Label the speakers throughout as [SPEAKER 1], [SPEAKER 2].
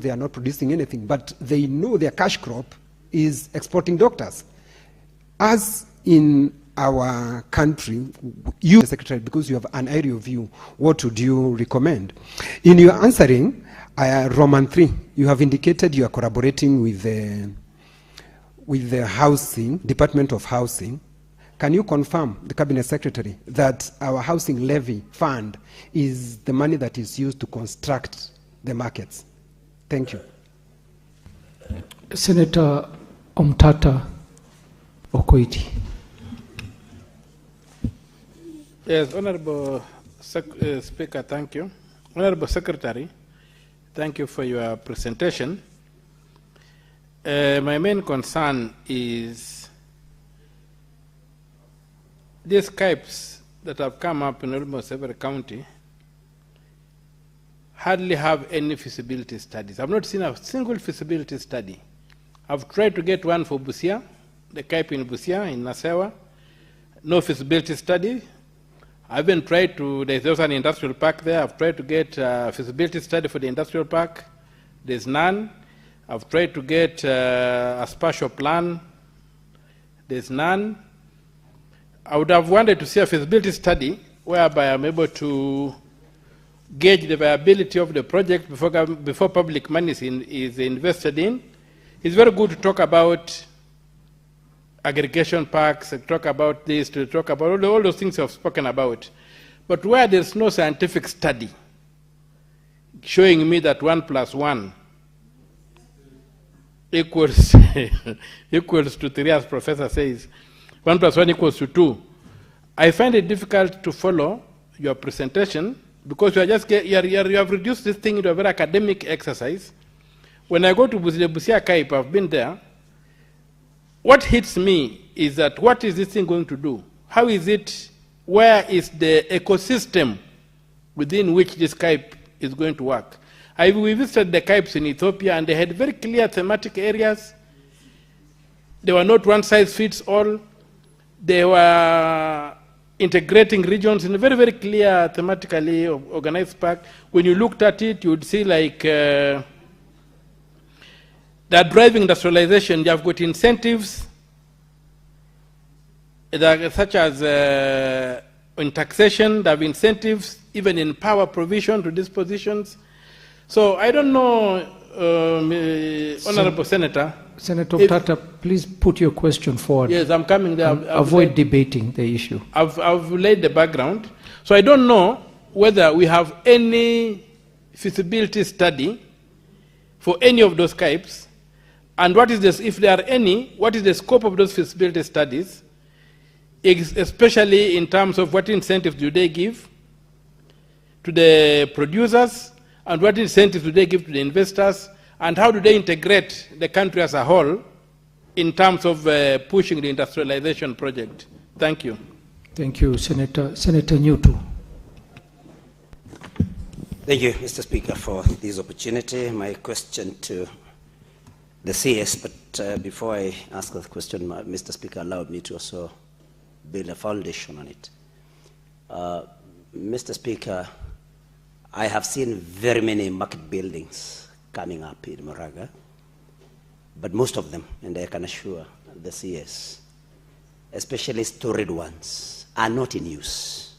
[SPEAKER 1] they are not producing anything, but they know their cash crop is exporting doctors. As in our country, you, Secretary, because you have an aerial view, what would you recommend? In your answering, Roman 3, you have indicated you are collaborating with the housing, Department of Housing. Can you confirm, the Cabinet Secretary, that our housing levy fund is the money that is used to construct the markets? Thank you.
[SPEAKER 2] Senator Omtata Okoiti.
[SPEAKER 3] Yes, Honorable Speaker, thank you. Honorable Secretary, thank you for your presentation. My main concern is these CAPES that have come up in almost every county hardly have any feasibility studies. I've not seen a single feasibility study. I've tried to get one for Busia, the CAPE in Busia, in Nasewa. No feasibility study. I've even tried to, there's also an industrial park there. I've tried to get a feasibility study for the industrial park. There's none. I've tried to get a spatial plan. There's none. I would have wanted to see a feasibility study whereby I'm able to gauge the viability of the project before public money is invested in. It's very good to talk about aggregation parks, to talk about this, to talk about all those things I've spoken about. But where there's no scientific study showing me that 1 + 1 equals, equals to 3, as Professor says, 1 + 1 equals to 2, I find it difficult to follow your presentation because you have reduced this thing into a very academic exercise. When I go to Busia Kaip, I've been there. What hits me is that what is this thing going to do? How is it, where is the ecosystem within which this Kaip is going to work? We visited the Kaips in Ethiopia and they had very clear thematic areas. They were not one size fits all. They were integrating regions in a very, very clear thematically organized park. When you looked at it, you would see like they're driving industrialization. They have got incentives such as in taxation. They have incentives even in power provision to these positions. So I don't know, Honorable Senator.
[SPEAKER 2] Senator Tata, please put your question forward.
[SPEAKER 3] Yes, I'm coming there.
[SPEAKER 2] Avoid debating the issue.
[SPEAKER 3] I've laid the background. So I don't know whether we have any feasibility study for any of those CAPES, and what is this, if there are any, what is the scope of those feasibility studies, especially in terms of what incentives do they give to the producers, and what incentives do they give to the investors, and how do they integrate the country as a whole in terms of pushing the industrialization project? Thank you.
[SPEAKER 2] Thank you, Senator. Senator Nyutu.
[SPEAKER 4] Thank you, Mr. Speaker, for this opportunity. My question to the CS, but before I ask the question, Mr. Speaker allowed me to also build a foundation on it. Mr. Speaker, I have seen very many market buildings coming up in Moraga, but most of them, and I can assure the CS, especially storage ones, are not in use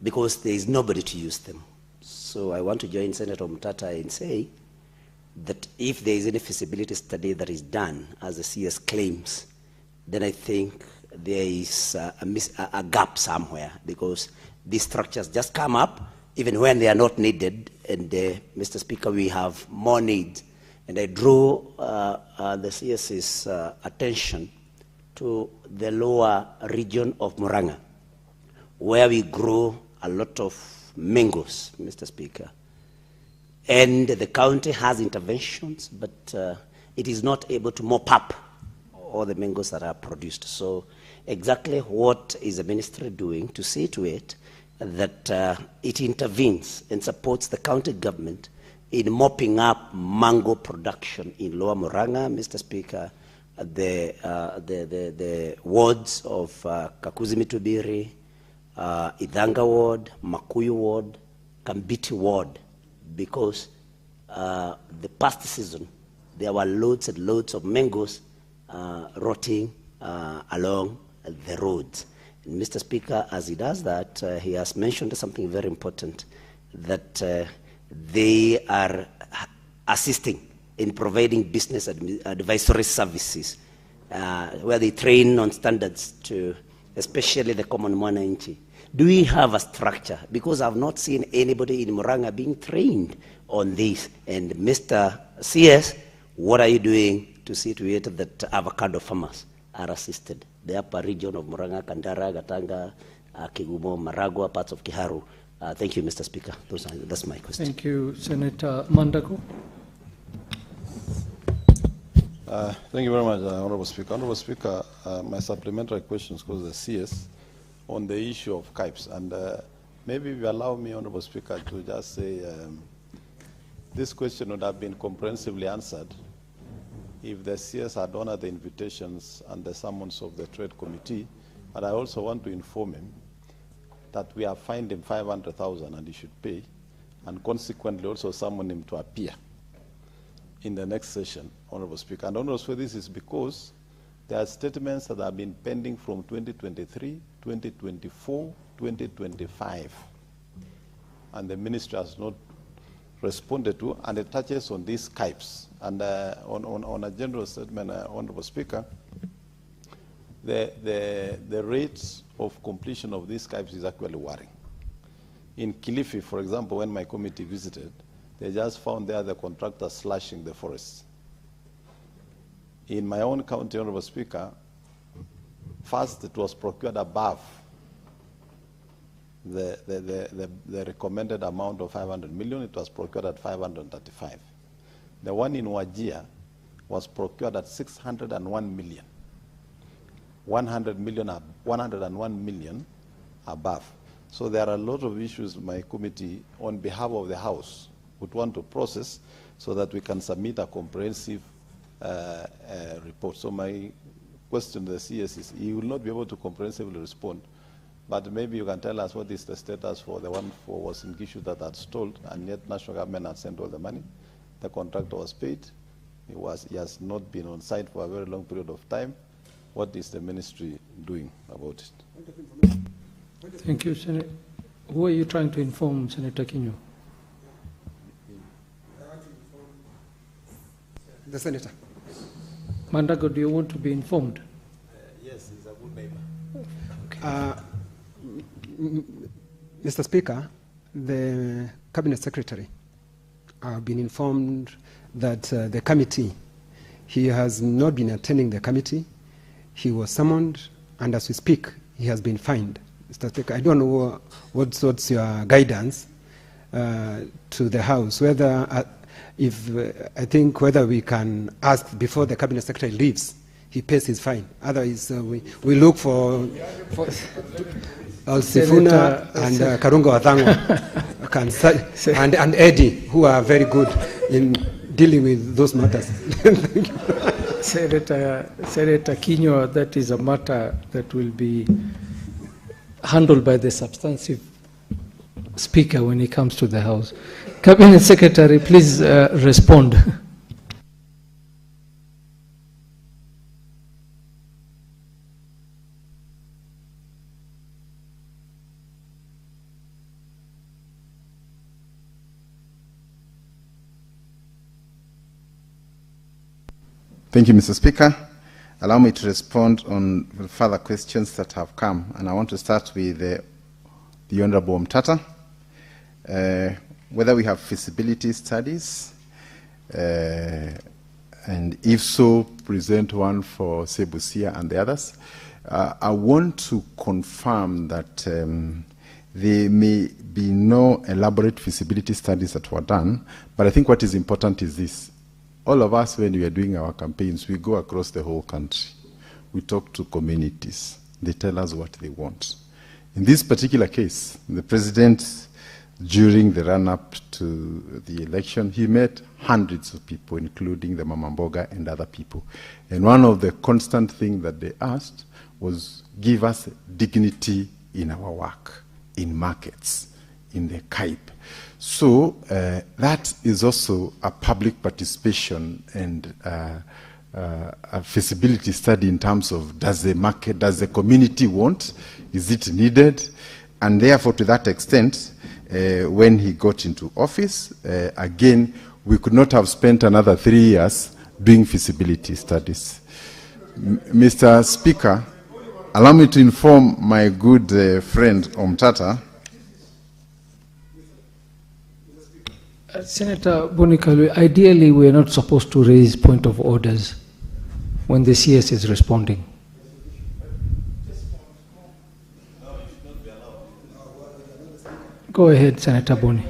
[SPEAKER 4] because there is nobody to use them. So I want to join Senator Mtata in saying that if there is any feasibility study that is done, as the CS claims, then I think there is a gap somewhere because these structures just come up even when they are not needed. And Mr. Speaker, we have more needs. And I draw the CS's attention to the lower region of Murang'a, where we grow a lot of mangoes, Mr. Speaker. And the county has interventions, but it is not able to mop up all the mangoes that are produced. So exactly what is the ministry doing to see to it that it intervenes and supports the county government in mopping up mango production in Lower Murang'a, Mr. Speaker, the wards of Kakuzi-Mitubiri, Idhanga ward, Makuyu ward, Kambiti ward, because the past season, there were loads and loads of mangoes rotting along the roads. And Mr. Speaker, as he does that, he has mentioned something very important, that they are assisting in providing business advisory services, where they train on standards to, especially the common mwananchi. Do we have a structure? Because I've not seen anybody in Murang'a being trained on this. And Mr. CS, what are you doing to see to it that avocado farmers are assisted? The upper region of Murang'a, Kandara, Gatanga, Kigumo, Maragua, parts of Kiharu. Thank you, Mr. Speaker. That's my question.
[SPEAKER 2] Thank you, Senator Mandago.
[SPEAKER 5] Thank you very much, Honorable Speaker. Honorable Speaker, my supplementary questions goes to the CS on the issue of KIPES. And maybe if you allow me, Honorable Speaker, to just say this question would have been comprehensively answered if the CS had honored the invitations and the summons of the Trade Committee. But I also want to inform him that we have fined him 500,000 and he should pay, and consequently also summon him to appear in the next session, Honorable Speaker. And Honorable Speaker, this is because there are statements that have been pending from 2023, 2024, 2025, and the ministry has not responded to, and it touches on these KIPES. And on a general statement, Honorable Speaker, the rates of completion of these KIPES is actually worrying. In Kilifi, for example, when my committee visited, they just found there the contractor slashing the forests. In my own county, Honorable Speaker, first it was procured above the recommended amount of 500 million. It was procured at 535. The one in Wajir was procured at 601 million. 101 million above. So there are a lot of issues my committee, on behalf of the House, would want to process so that we can submit a comprehensive report. So my question to the CS is, he will not be able to comprehensively respond, but maybe you can tell us what is the status for the one for was in issue that had stalled, and yet national government had sent all the money. The contractor was paid. He has not been on site for a very long period of time. What is the ministry doing about it?
[SPEAKER 2] Thank you, Senator. Who are you trying to inform, Senator Kinyo?
[SPEAKER 1] The Senator.
[SPEAKER 2] Mandago, do you want to be informed?
[SPEAKER 5] Yes, he's a good neighbor.
[SPEAKER 1] Mr. Speaker, the Cabinet Secretary have been informed that the committee, he has not been attending the committee. He was summoned, and as we speak, he has been fined. Mr. Speaker, I don't know what's your guidance to the House, whether I think whether we can ask before the Cabinet Secretary leaves, he pays his fine. Otherwise, we look for Sifuna and Karunga Wathango and Eddie, who are very good in dealing with those matters. Thank you.
[SPEAKER 2] Senator Kinyo, that is a matter that will be handled by the substantive speaker when he comes to the House. Cabinet Secretary, please respond.
[SPEAKER 6] Thank you, Mr. Speaker. Allow me to respond on further questions that have come. And I want to start with the Honorable Mtata. Whether we have feasibility studies, and if so, present one for Sebusia and the others. I want to confirm that there may be no elaborate feasibility studies that were done, but I think what is important is this. All of us, when we are doing our campaigns, we go across the whole country. We talk to communities. They tell us what they want. In this particular case, the president, during the run-up to the election, he met hundreds of people, including the Mama Mboga and other people. And one of the constant things that they asked was, give us dignity in our work, in markets, in the CAIP. So that is also a public participation and a feasibility study in terms of does the market, does the community want, is it needed? And therefore, to that extent, when he got into office, again, we could not have spent another 3 years doing feasibility studies. Mr. Speaker, allow me to inform my good friend Omtata.
[SPEAKER 2] Senator Bonikalu, ideally we are not supposed to raise point of orders when the CS is responding. Go ahead, Senator Boni.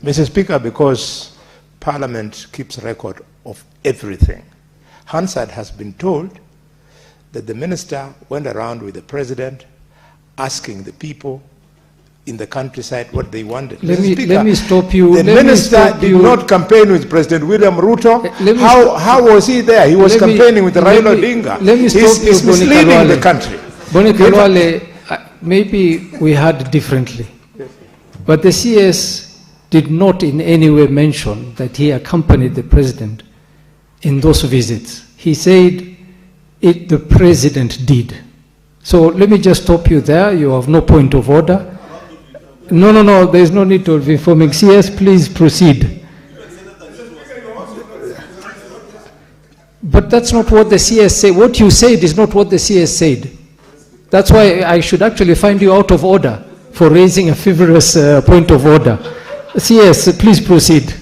[SPEAKER 7] Mr. Speaker, because Parliament keeps record of everything, Hansard has been told that the minister went around with the president asking the people in the countryside what they wanted.
[SPEAKER 2] Let me stop you.
[SPEAKER 7] The minister did not campaign with President William Ruto. How was he there? He was campaigning with Raila Odinga.
[SPEAKER 2] Let me stop you,
[SPEAKER 7] He's misleading the country.
[SPEAKER 2] Boni Kalwale, maybe we heard differently. But the CS did not in any way mention that he accompanied the president in those visits. He said the president did. So let me just stop you there. You have no point of order. No, there is no need to be informing. CS, please proceed. But that's not what the CS said. What you said is not what the CS said. That's why I should actually find you out of order for raising a frivolous point of order. CS, please proceed.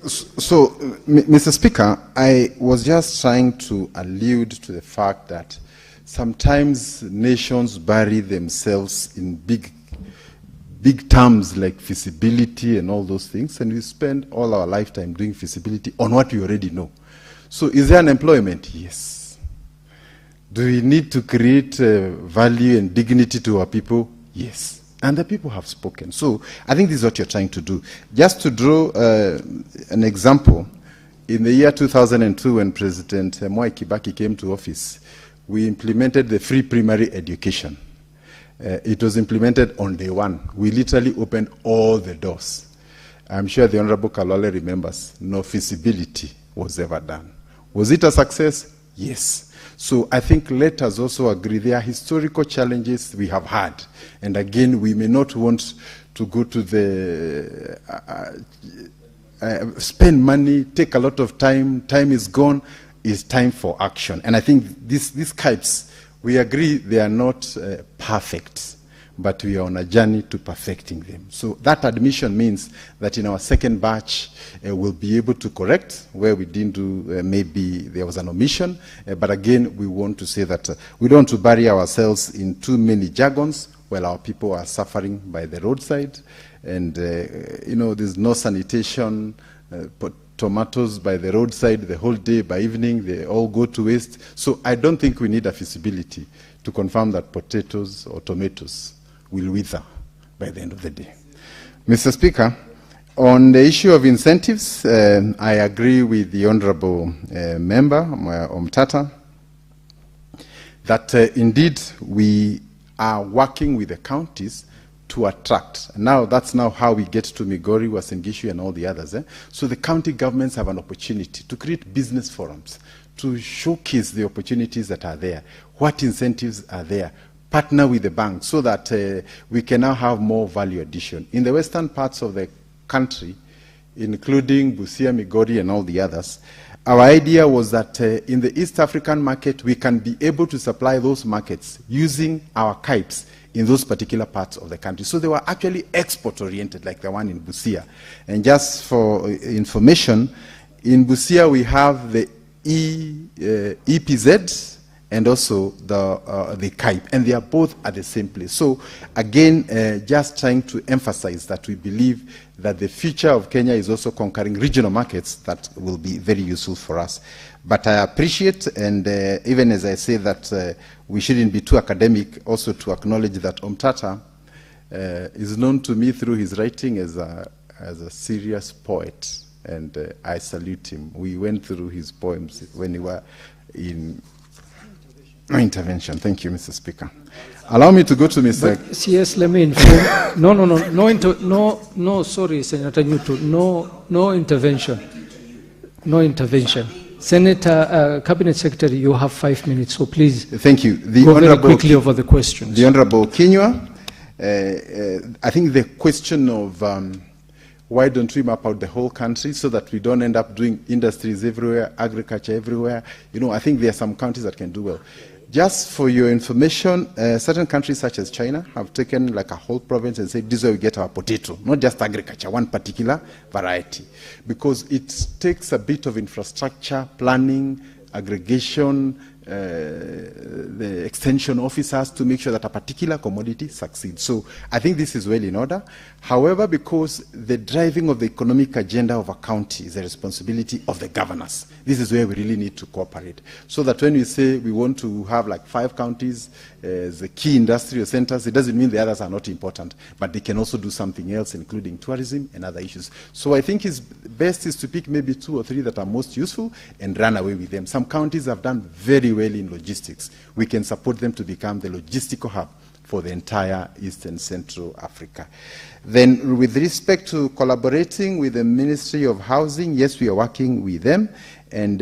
[SPEAKER 6] So, Mr. Speaker, I was just trying to allude to the fact that sometimes nations bury themselves in big terms like feasibility and all those things, and we spend all our lifetime doing feasibility on what we already know. So is there unemployment? Yes. Do we need to create value and dignity to our people? Yes. And the people have spoken. So I think this is what you're trying to do. Just to draw an example, in the year 2002 when President Mwai Kibaki came to office, we implemented the free primary education. It was implemented on day one. We literally opened all the doors. I'm sure the Honorable Kalwale remembers, no feasibility was ever done. Was it a success? Yes. So I think let us also agree there are historical challenges we have had. And again, we may not want to go to the, spend money, take a lot of time is gone, it's time for action. And I think these CAIPs, we agree they are not perfect, but we are on a journey to perfecting them. So that admission means that in our second batch, we'll be able to correct where we didn't do, maybe there was an omission. But again, we want to say that we don't want to bury ourselves in too many jargons while our people are suffering by the roadside. And, there's no sanitation, tomatoes by the roadside the whole day, by evening, they all go to waste. So I don't think we need a feasibility to confirm that potatoes or tomatoes will wither by the end of the day. Mr. Speaker, on the issue of incentives, I agree with the Honorable Member, Omtata, that indeed we are working with the counties to attract. Now, that's now how we get to Migori, Uasin Gishu, and all the others. So the county governments have an opportunity to create business forums, to showcase the opportunities that are there, what incentives are there, partner with the bank so that we can now have more value addition. In the western parts of the country, including Busia, Migori, and all the others, our idea was that in the East African market, we can be able to supply those markets using our CAIPs in those particular parts of the country. So they were actually export-oriented, like the one in Busia. And just for information, in Busia we have the EPZ and also the CAIP, and they are both at the same place. So again, just trying to emphasize that we believe that the future of Kenya is also conquering regional markets that will be very useful for us. But I appreciate, and even as I say that we shouldn't be too academic, also to acknowledge that Omtata is known to me through his writing as a serious poet, and I salute him. We went through his poems when we were in No intervention. Thank you, Mr. Speaker. Allow me to go to Mr.
[SPEAKER 2] But CS, let me inform. No, sorry, Senator Newton. No intervention. No intervention. Senator, Cabinet Secretary, you have 5 minutes, so please.
[SPEAKER 6] Thank you.
[SPEAKER 2] Go very quickly over the questions.
[SPEAKER 6] The Honorable Kenyan, I think the question of why don't we map out the whole country so that we don't end up doing industries everywhere, agriculture everywhere? I think there are some countries that can do well. Just for your information, certain countries such as China have taken like a whole province and said, this is where we get our potato, not just agriculture, one particular variety. Because it takes a bit of infrastructure, planning, aggregation, the extension officers to make sure that a particular commodity succeeds. So I think this is well in order. However, because the driving of the economic agenda of a county is a responsibility of the governors, this is where we really need to cooperate. So that when we say we want to have like 5 counties as the key industrial centers, it doesn't mean the others are not important, but they can also do something else, including tourism and other issues. So I think it's best is to pick maybe 2 or 3 that are most useful and run away with them. Some counties have done very well in logistics. We can support them to become the logistical hub for the entire East and Central Africa. Then with respect to collaborating with the Ministry of Housing, yes, we are working with them. And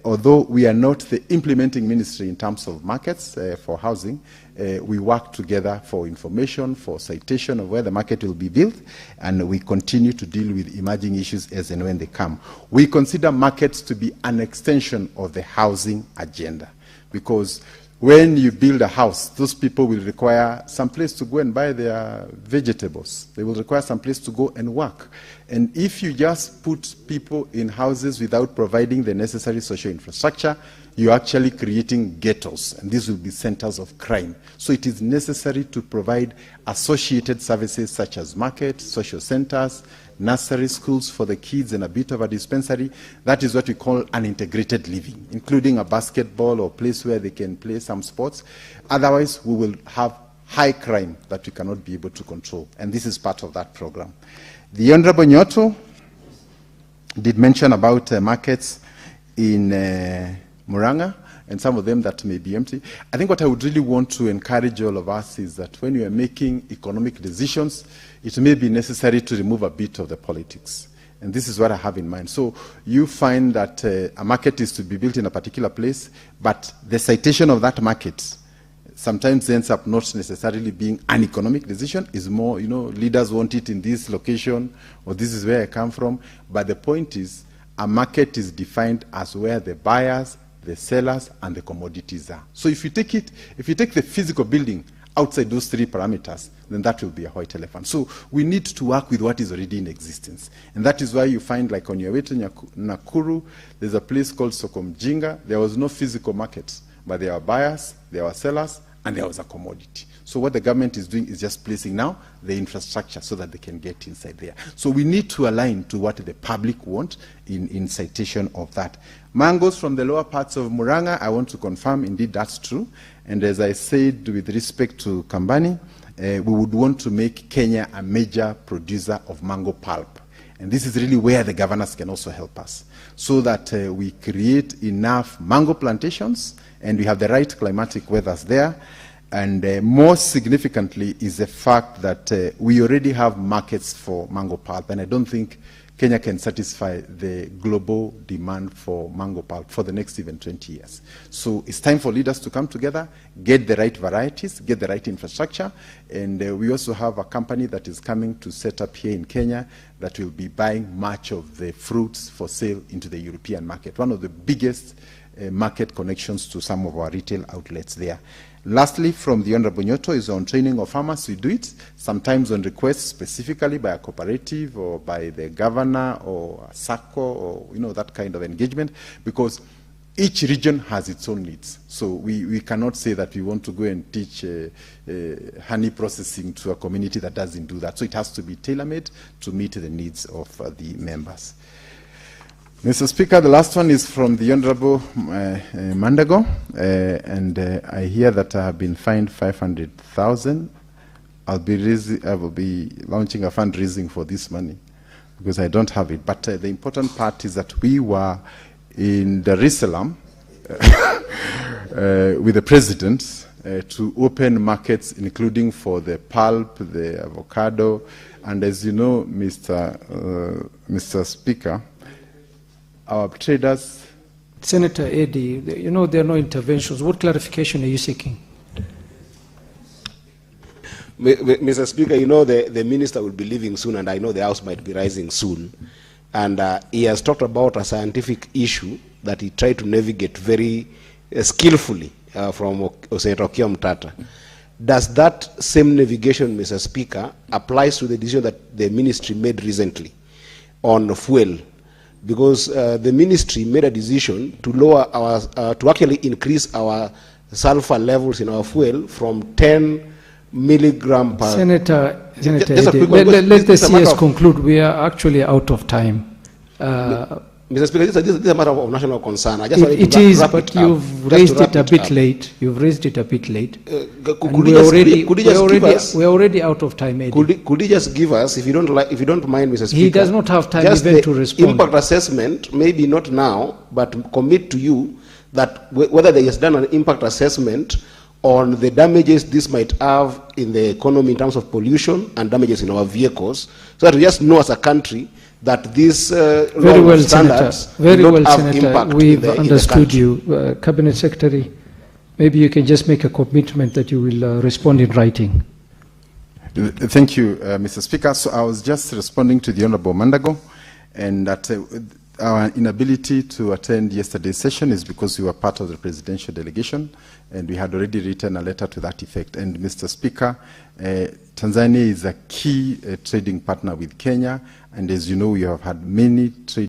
[SPEAKER 6] although we are not the implementing ministry in terms of markets for housing, we work together for information, for citation of where the market will be built, and we continue to deal with emerging issues as and when they come. We consider markets to be an extension of the housing agenda, because when you build a house, those people will require some place to go and buy their vegetables. They will require some place to go and work. And if you just put people in houses without providing the necessary social infrastructure, you're actually creating ghettos, and these will be centers of crime. So it is necessary to provide associated services such as markets, social centers, nursery schools for the kids, and a bit of a dispensary. That is what we call an integrated living, including a basketball or place where they can play some sports. Otherwise, we will have high crime that we cannot be able to control, and this is part of that program. The Honorable Nyoto did mention about markets in Muranga, and some of them that may be empty. I think what I would really want to encourage all of us is that when you are making economic decisions, it may be necessary to remove a bit of the politics. And this is what I have in mind. So you find that a market is to be built in a particular place, but the citation of that market sometimes ends up not necessarily being an economic decision. It's more, leaders want it in this location, or this is where I come from. But the point is, a market is defined as where the buyers, the sellers, and the commodities are. So if you take the physical building outside those 3 parameters, then that will be a white elephant. So we need to work with what is already in existence. And that is why you find, like on your way to Nakuru, there's a place called Sokomjinga. There was no physical market, but there are buyers, there are sellers, and there was a commodity. So what the government is doing is just placing now the infrastructure so that they can get inside there. So we need to align to what the public want in citation of that. Mangoes from the lower parts of Muranga, I want to confirm indeed that's true. And as I said with respect to Kambani, we would want to make Kenya a major producer of mango pulp. And this is really where the governors can also help us, so that we create enough mango plantations and we have the right climatic weathers there. And more significantly is the fact that we already have markets for mango pulp, and I don't think Kenya can satisfy the global demand for mango pulp for the next even 20 years. So it's time for leaders to come together, get the right varieties, get the right infrastructure, and we also have a company that is coming to set up here in Kenya that will be buying much of the fruits for sale into the European market, one of the biggest market connections to some of our retail outlets there. Lastly, from the Honorable Nyoto is on training of farmers. We do it sometimes on request specifically by a cooperative or by the governor or a SACCO or that kind of engagement, because each region has its own needs. So we cannot say that we want to go and teach honey processing to a community that doesn't do that. So it has to be tailor-made to meet the needs of the members. Mr. Speaker, the last one is from the Honorable Mandago, and I hear that I have been fined 500,000. I will be launching a fundraising for this money because I don't have it. But the important part is that we were in Dar es Salaam with the president to open markets, including for the pulp, the avocado, and as you know, Mr. Speaker, our traders.
[SPEAKER 2] Senator Eddy, you know there are no interventions. What clarification are you seeking?
[SPEAKER 8] Mr. Speaker, you know the minister will be leaving soon, and I know the House might be rising soon. And he has talked about a scientific issue that he tried to navigate very skillfully from Senator Okiya Mtata. Does that same navigation, Mr. Speaker, applies to the decision that the ministry made recently on fuel? Because the ministry made a decision to lower our, to actually increase our sulfur levels in our fuel from 10 milligram per...
[SPEAKER 2] Senator Eddy, let the CS conclude. We are actually out of time.
[SPEAKER 8] Mr. Speaker, this is a matter of national concern. I just
[SPEAKER 2] it is, but you've raised it a bit late. You've raised it a bit late. We're already out of time, Eddie.
[SPEAKER 8] Could you just give us, if you don't mind, Mr. Speaker,
[SPEAKER 2] he does not have time
[SPEAKER 8] just
[SPEAKER 2] even to respond.
[SPEAKER 8] Impact assessment, maybe not now, but commit to you that whether there is done an impact assessment on the damages this might have in the economy in terms of pollution and damages in our vehicles, so that we just know as a country that these
[SPEAKER 2] very well,
[SPEAKER 8] standards
[SPEAKER 2] Senator. Very well,
[SPEAKER 8] have
[SPEAKER 2] Senator.
[SPEAKER 8] impact
[SPEAKER 2] We've
[SPEAKER 8] in the
[SPEAKER 2] understood you. Cabinet Secretary, maybe you can just make a commitment that you will respond in writing.
[SPEAKER 6] Thank you, Mr. Speaker. So I was just responding to the Honorable Mandago, and that our inability to attend yesterday's session is because we were part of the presidential delegation, and we had already written a letter to that effect. And Mr. Speaker, Tanzania is a key trading partner with Kenya, and as you know, we have had many trade